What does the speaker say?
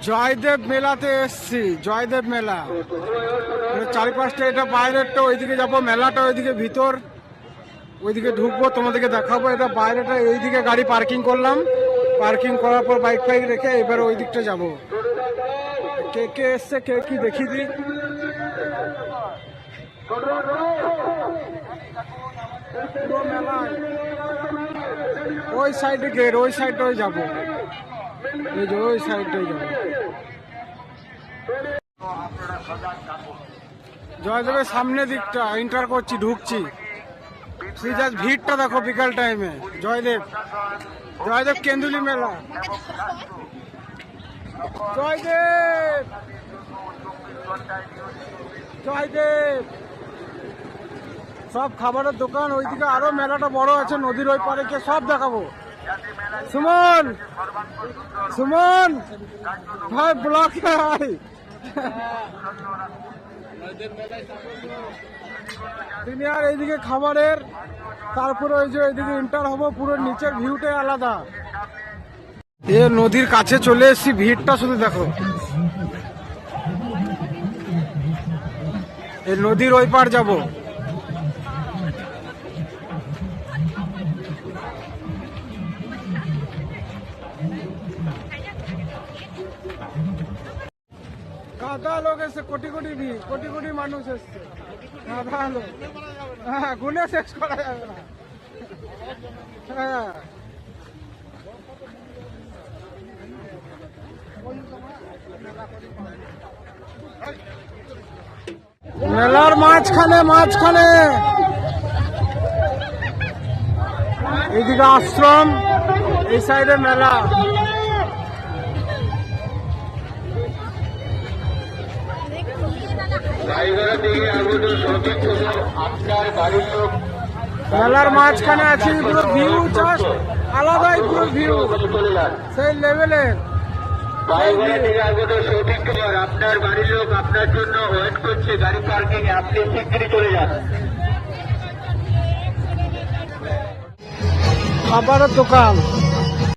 জয়দেব মেলাতে এসছি, জয়দেব মেলা। চারিপাশটা এটা বাইরেরটা, ওইদিকে যাবো, মেলাটা ওইদিকে ভিতর, ওইদিকে ঢুকবো, তোমাদেরকে দেখাবো। এটা বাইরেটা, এইদিকে গাড়ি পার্কিং করলাম, পার্কিং করার পর বাইক ফাইক রেখে এবার ওই দিকটা যাবো। কে কে এসছে, কে কি দেখি দিই। ওই সাইডে গেট, ওই সাইডটাই যাবো, এই যে ওই সাইডটাই যাবো। জয়দেবের সামনে দিকটা এন্টার করছি, ঢুকছি। জাস্ট ভিড়টা দেখো বিকাল টাইমে। জয়দেব, জয়দেব কেন্দুলি মেলা। জয়দেব, জয়দেব। সব খাবারের দোকান, ওইদিকে আরো মেলাটা বড় আছে, নদীর ওই পারে কে সব দেখাবো। সুমন, সুমন ভাই ব্লক ভাই। তিনি আর এইদিকে খাবারের, তারপরে ওই যে এইদিকে এন্টার হবো, পুরো নিচের ভিউটাই আলাদা। এ নদীর কাছে চলে এসেছি, ভিড়টা শুধু দেখো। এই নদীর ওই পার যাবো। কাদা লোক এসছে, কোটি কোটি ভিড়, কোটি কোটি মানুষ এসছে। কাদা লোক, হ্যাঁ, গুনে শেষ করা যাবে না। হ্যাঁ, মেলার মাঝখানে, মাঝখানে এইদিকে আশ্রম, এই সাইডে মেলা। মেলার মাঝখানে আছি, পুরো ভিউ জাস্ট আলাদাই, পুরো ভিউ সেই লেভেলের। আপনার বাড়ির লোক আপনার জন্য ওয়েট করছে গাড়ি পার্কিং এ, আপনি শিগগিরই চলে যান। খাবারের দোকান।